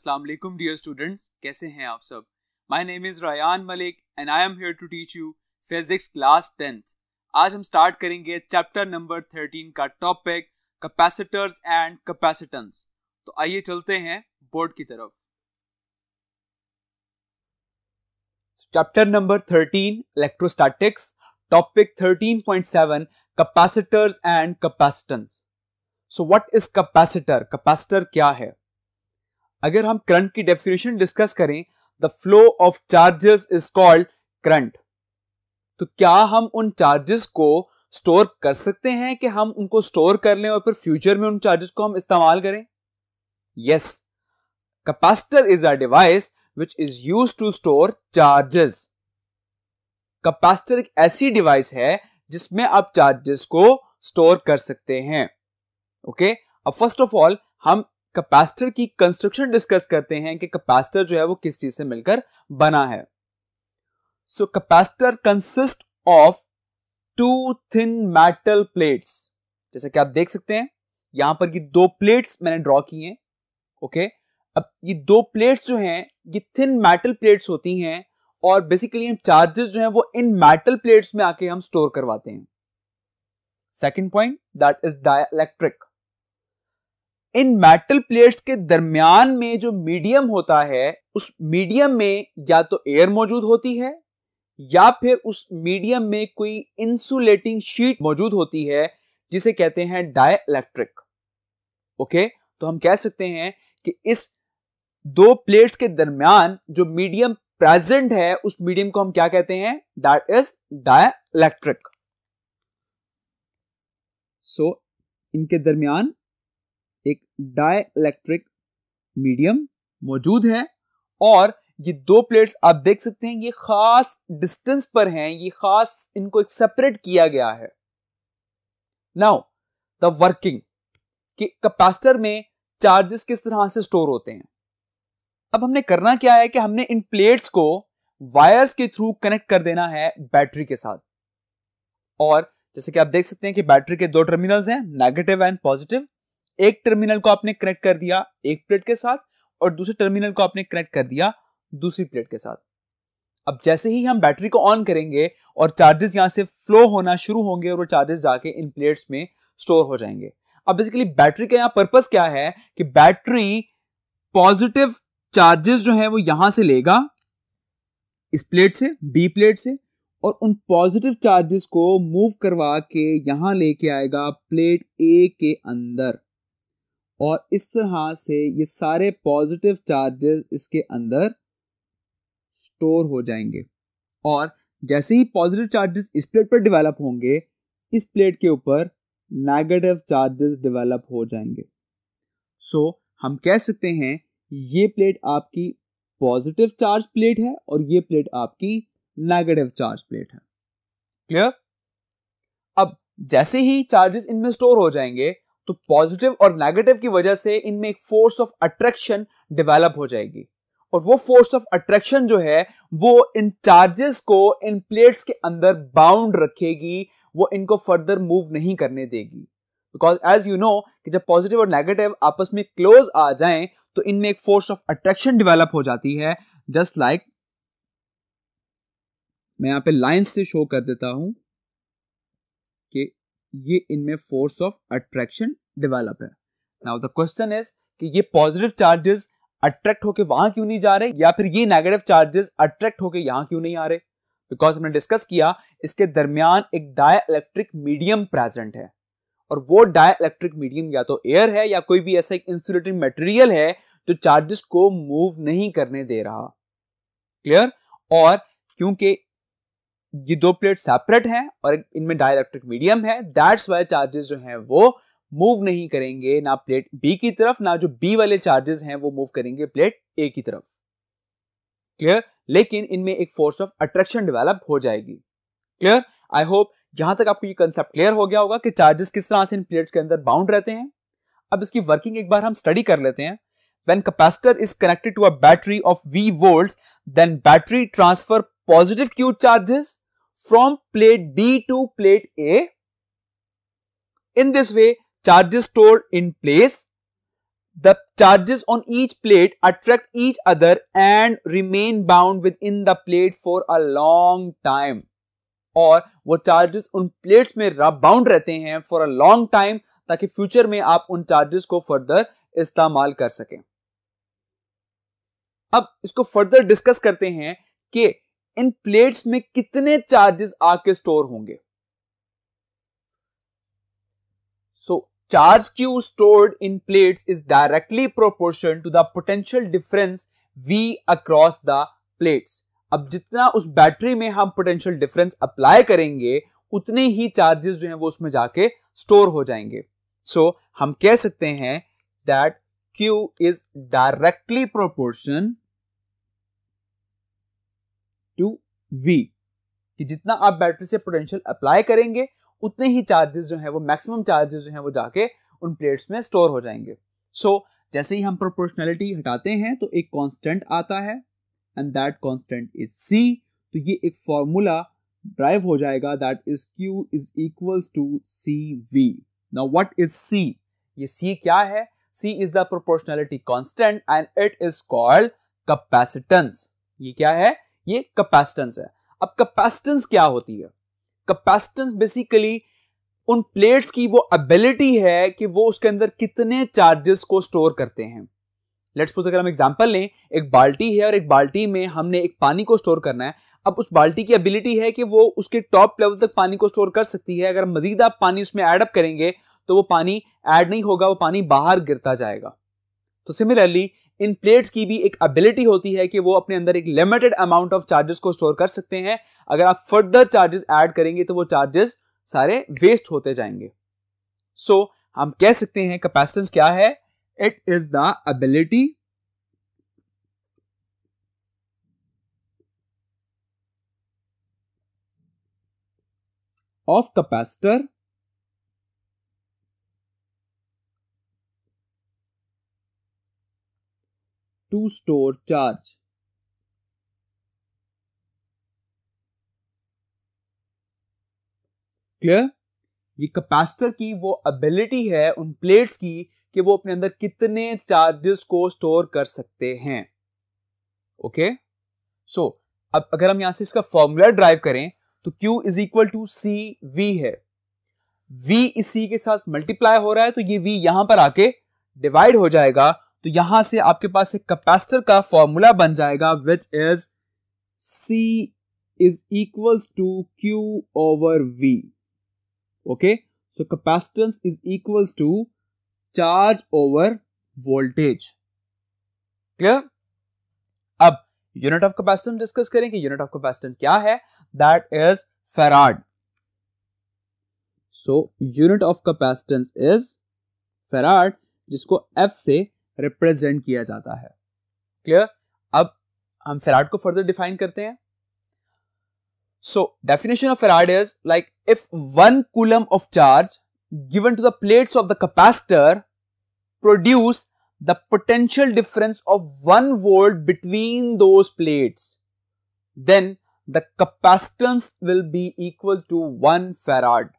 अस्सलाम वालेकुम dear students, कैसे हैं आप सब। My name is Rayan Malik and I am here to teach you physics class 10th। आज हम स्टार्ट करेंगे चैप्टर नंबर 13 का टॉपिक कैपेसिटर्स एंड कैपेसिटेंस। तो आइए चलते हैं बोर्ड की तरफ। Chapter number 13 electrostatics, topic 13.7 capacitors and capacitance. So what is capacitor? Capacitor क्या है? अगर हम करंट की डेफिनेशन डिस्कस करें, the flow of charges is called current. तो क्या हम उन चार्जेस को स्टोर कर सकते हैं कि हम उनको स्टोर कर लें और फिर फ्यूचर में उन चार्जेस को हम इस्तेमाल करें? Yes, capacitor is a device which is used to store charges. Capacitor एक ऐसी डिवाइस है जिसमें आप चार्जेस को स्टोर कर सकते हैं। ओके, अब फर्स्ट ऑफ ऑल हम कैपेसिटर की कंस्ट्रक्शन डिस्कस करते हैं कि कैपेसिटर जो है वो किस चीज से मिलकर बना है। So capacitor consist of two thin metal plates. जैसे कि आप देख सकते हैं यहां पर ये दो प्लेट्स मैंने ड्रॉ की हैं। ओके, अब ये दो प्लेट्स जो हैं ये थिन मेटल प्लेट्स होती हैं और बेसिकली हम चार्जेस जो हैं वो इन मेटल प्लेट्स में आके हम स्टोर करवाते हैं। Second point, that is dielectric. In metal plates के दरमियान में जो मीडियम होता है, उस मीडियम में या तो एयर मौजूद होती है या फिर उस मीडियम में कोई इंसुलेटिंग शीट मौजूद होती है जिसे कहते हैं डाइलेक्ट्रिक। ओके, तो हम कह सकते हैं कि इस दो प्लेट्स के दरमियान जो मीडियम प्रेजेंट है उस मीडियम को हम क्या कहते हैं? That is dielectric. सो इनके दरमियान एक डाइलेक्ट्रिक मीडियम मौजूद है और ये दो प्लेट्स आप देख सकते हैं ये खास डिस्टेंस पर हैं, ये खास इनको एक सेपरेट किया गया है। नाउ द वर्किंग कि कैपेसिटर में चार्जेस किस तरह से स्टोर होते हैं। अब हमने करना क्या है कि हमने इन प्लेट्स को वायर्स के थ्रू कनेक्ट कर देना है बैटरी के साथ। और जैसे कि आप देख सकते हैं कि बैटरी के दो टर्मिनल्स हैं, नेगेटिव एंड पॉजिटिव। एक टर्मिनल को आपने कनेक्ट कर दिया एक प्लेट के साथ और दूसरे टर्मिनल को आपने कनेक्ट कर दिया दूसरी प्लेट के साथ। अब जैसे ही हम बैटरी को ऑन करेंगे और चार्जेस यहां से फ्लो होना शुरू होंगे और वो चार्जेस जाके इन प्लेट्स में स्टोर हो जाएंगे। अब बेसिकली बैटरी का यहां पर्पस क्या है कि बैटरी पॉजिटिव चार्जेस जो है वो यहां से लेगा इस प्लेट से, बी प्लेट से, और उन पॉजिटिव चार्जेस को मूव करवा के यहां लेके आएगा प्लेट ए के अंदर और इस तरह से ये सारे पॉजिटिव चार्जेस इसके अंदर स्टोर हो जाएंगे। और जैसे ही पॉजिटिव चार्जेस इस प्लेट पर डेवलप होंगे, इस प्लेट के ऊपर नेगेटिव चार्जेस डेवलप हो जाएंगे। सो हम कह सकते हैं ये प्लेट आपकी पॉजिटिव चार्ज प्लेट है और ये प्लेट आपकी नेगेटिव चार्ज प्लेट है। क्लियर? अब जैसे ही चार्जेस इनमें स्टोर हो जाएंगे तो पॉजिटिव और नेगेटिव की वजह से इनमें एक फोर्स ऑफ अट्रैक्शन डेवलप हो जाएगी और वो फोर्स ऑफ अट्रैक्शन जो है वो इन चार्जेस को इन प्लेट्स के अंदर बाउंड रखेगी, वो इनको फर्दर मूव नहीं करने देगी। बिकॉज एज यू नो कि जब पॉजिटिव और नेगेटिव आपस में क्लोज आ जाएं तो इनमें एक फोर्स ऑफ अट्रैक्शन डेवलप हो जाती है। जस्ट लाइक मैं यहां पे लाइन से शो कर देता हूं कि ये इनमें फोर्स ऑफ अट्रैक्शन डेवलप है। नाउ द क्वेश्चन इज कि ये पॉजिटिव चार्जेस अट्रैक्ट होके वहां क्यों नहीं जा रहे या फिर ये नेगेटिव चार्जेस अट्रैक्ट होके यहां क्यों नहीं आ रहे? बिकॉज हमने डिस्कस किया इसके दरमियान एक डाइलेक्ट्रिक मीडियम प्रेजेंट है और वो डाइलेक्ट्रिक मीडियम या तो एयर है या कोई भी ऐसा एक इंसुलेटिंग मटेरियल है जो चार्जेस को मूव नहीं करने दे रहा। क्लियर? और क्योंकि ये दो प्लेट सेपरेट हैं और इनमें डाइलेक्ट्रिक मीडियम है, दैट्स वाई चार्जेस जो हैं वो मूव नहीं करेंगे ना प्लेट बी की तरफ, ना जो बी वाले चार्जेस हैं वो मूव करेंगे प्लेट ए की तरफ। क्लियर? लेकिन इनमें एक फोर्स ऑफ अट्रैक्शन डेवलप हो जाएगी। क्लियर? आई होप यहां तक आपको ये कंसेप्ट क्लियर हो गया होगा कि चार्जेस किस तरह से इन प्लेट्स के अंदर बाउंड रहते हैं। अब इसकी वर्किंग एक बार हम स्टडी कर लेते हैं। When capacitor is connected to a battery of V volts, then battery transfer positive Q charges from plate B to plate A. In this way, charges stored in place the charges on each plate attract each other and remain bound within the plate for a long time. और वो charges उन plates में bound रहते हैं for a long time, ताकि future में आप उन चार्जेस को फर्दर इस्तेमाल कर सकें. अब इसको फर्दर डिस्कस करते हैं कि इन प्लेट्स में कितने चार्जेस आके स्टोर होंगे. सो charge Q stored in plates is directly proportional to the potential difference V across the plates. अब जितना उस बैटरी में हम पोटेंशियल डिफरेंस अप्लाई करेंगे उतने ही चार्जेस जो हैं वो उसमें जाके स्टोर हो जाएंगे. सो हम कह सकते हैं that Q is directly proportional to V, कि जितना आप बैटरी से पोटेंशियल अप्लाई करेंगे उतने ही चार्जेस जो हैं वो मैक्सिमम चार्जेस जो हैं वो जाके उन प्लेट्स में स्टोर हो जाएंगे. सो जैसे ही हम प्रोपोर्शनैलिटी हटाते हैं तो एक कांस्टेंट आता है and that constant is C. तो ये एक फॉर्मूला ड्राइव हो जाएगा that is Q is equals to CV. Now what is C? ये C क्या है? C is the proportionality constant and it is called capacitance. ये क्या है? ये कैपेसिटेंस है. अब कैपेसिटेंस क्या होती है? कैपेसिटेंस बेसिकली उन प्लेट्स की वो एबिलिटी है कि वो उसके अंदर कितने चार्जेस को स्टोर करते हैं. लेट्स सपोज अगर हम एग्जांपल लें, एक बाल्टी है और एक बाल्टी में हमने एक पानी को स्टोर करना है. अब उस बाल्टी की एबिलिटी है कि वो उसके टॉप लेवल तक पानी को स्टोर कर सकती है. अगर मजीद आप पानी उसमें ऐड अप करेंगे तो वो पानी ऐड नहीं होगा, वो पानी बाहर गिरता जाएगा. तो सिमिलरली इन प्लेट्स की भी एक एबिलिटी होती है कि वो अपने अंदर एक लिमिटेड अमाउंट ऑफ चार्जेस को स्टोर कर सकते हैं. अगर आप फर्दर चार्जेस ऐड करेंगे तो वो चार्जेस सारे वेस्ट होते जाएंगे. सो हम कह सकते हैं कैपेसिटेंस क्या है? It is the ability of capacitor to store charge. Clear? ये कैपेसिटर की वो एबिलिटी है उन प्लेट्स की कि वो अपने अंदर कितने चार्जेस को स्टोर कर सकते हैं. ओके, सो अब अगर हम यहां से इसका फॉर्मूला ड्राइव करें तो Q is equal to CV है. V इस C के साथ मल्टीप्लाई हो रहा है तो ये V यहां पर आके डिवाइड हो जाएगा. तो यहां से आपके पास एक कैपेसिटर का फॉर्मूला बन जाएगा which is C is equals to Q over V. Okay, so capacitance is equals to charge over voltage. Clear? अब यूनिट ऑफ कैपेसिटेंस डिस्कस करें कि यूनिट ऑफ कैपेसिटेंस क्या है. That is farad. So unit of capacitance is farad, जिसको F से represent किया जाता है. क्लियर? अब हम फैराड को फर्दर डिफाइन करते हैं. So definition of farad is like if 1 coulomb of charge given to the plates of the capacitor produce the potential difference of 1 volt between those plates, then the capacitance will be equal to 1 farad.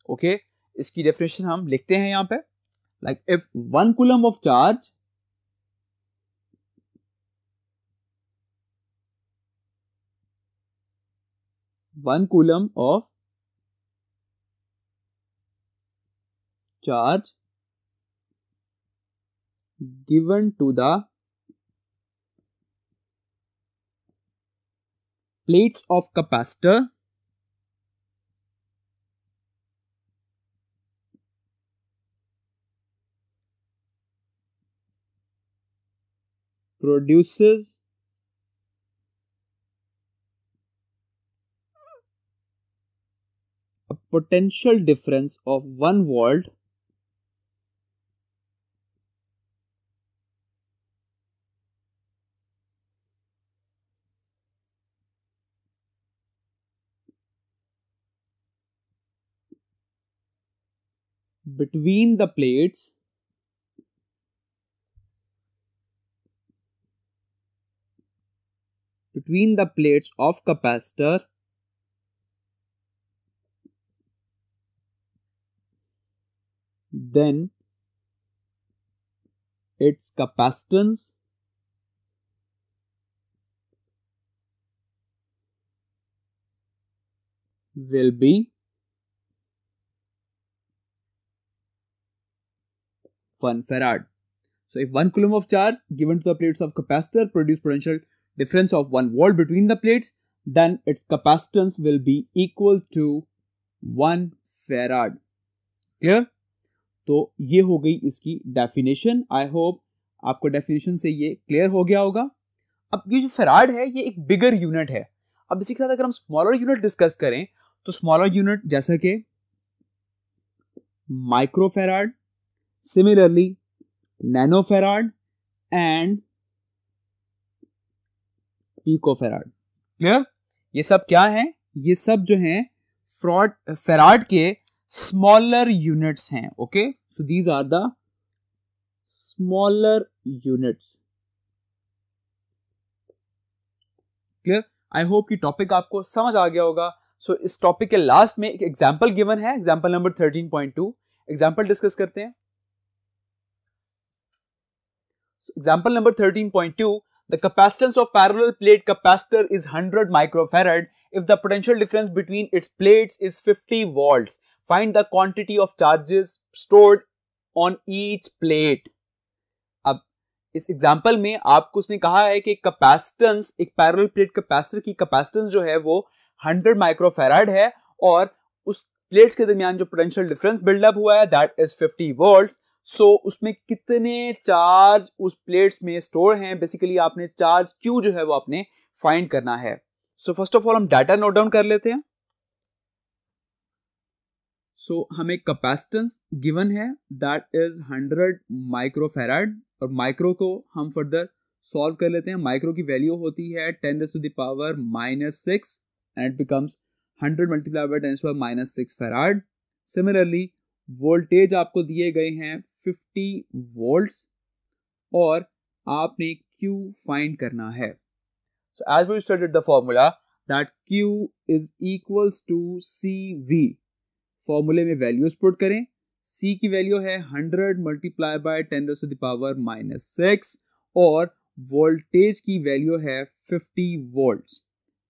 Okay, इसकी definition हम लिखते हैं यहां पे. Like if 1 coulomb of charge one coulomb of charge given to the plates of capacitor produces a potential difference of 1 volt between the plates of capacitor then its capacitance will be 1 farad. So if 1 coulomb of charge given to the plates of capacitor produce potential difference of 1 volt between the plates, then its capacitance will be equal to 1 farad. Clear? तो ये हो गई इसकी definition. I hope आपको definition से ये clear हो गया होगा. अब ये जो फैराड है ये एक बिगर यूनिट है. अब इसी के साथ अगर हम स्मॉलर यूनिट डिस्कस करें तो स्मॉलर यूनिट जैसा कि microfarad, similarly nanofarad and picofarad. Clear? ये सब क्या है? ये सब जो हैं फैराड के स्मॉलर यूनिट्स हैं. Okay, so these are the smaller units. Clear? I hope कि टॉपिक आपको समझ आ गया होगा. सो इस टॉपिक के लास्ट में एक एग्जांपल गिवन है, एग्जांपल नंबर 13.2. एग्जांपल डिस्कस करते हैं. Example number 13.2. The capacitance of parallel plate capacitor is 100 microfarad if the potential difference between its plates is 50 volts. Find the quantity of charges stored on each plate. अब इस example में आपको उसने कहा है कि कैपेसिटेंस, एक पैरेलल प्लेट कैपेसिटर की कैपेसिटेंस जो है वो 100 माइक्रोफैराड है और उस प्लेट्स के दरमियान जो पोटेंशियल डिफरेंस बिल्डअप हुआ है दैट इज 50 वोल्ट्स. सो उसमें कितने चार्ज उस प्लेट्स में स्टोर हैं, बेसिकली आपने चार्ज क्यू जो है वो आपने फाइंड करना है. सो फर्स्ट ऑफ ऑल हम डाटा नोट डाउन कर लेते हैं. सो हमें कैपेसिटेंस गिवन है दैट इज 100 माइक्रोफैराड और माइक्रो को हम फर्दर सॉल्व कर लेते हैं. माइक्रो की वैल्यू होती है 10⁻⁻6 and it becomes 100 multiply by 10⁻⁻6 farad. Similarly voltage आपको दिए गए हैं 50 वोल्ट्स और आपने Q फाइंड करना है. So as we studied the formula that Q is equals to CV. फॉर्मूले में वैल्यूज पुट करें. C की वैल्यू है 100 मल्टीप्लाई बाय 10⁻⁻6 और वोल्टेज की वैल्यू है 50 वोल्ट्स.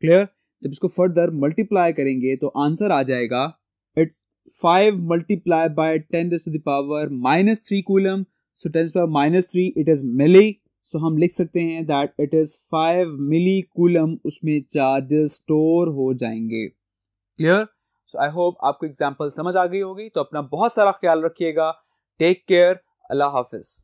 क्लियर? जब इसको फर्दर मल्टीप्लाई करेंगे तो आंसर आ जाएगा it's 5 multiplied by 10⁻³ coulomb. So 10⁻³ it is milli. So हम लिख सकते हैं that it is 5 milli coulomb उसमें चार्जेस स्टोर हो जाएंगे. क्लियर? So I hope आपको एग्जाम्पल समझ आ गई होगी. तो अपना बहुत सारा ख्याल रखिएगा. Take care. अल्लाह हाफिज.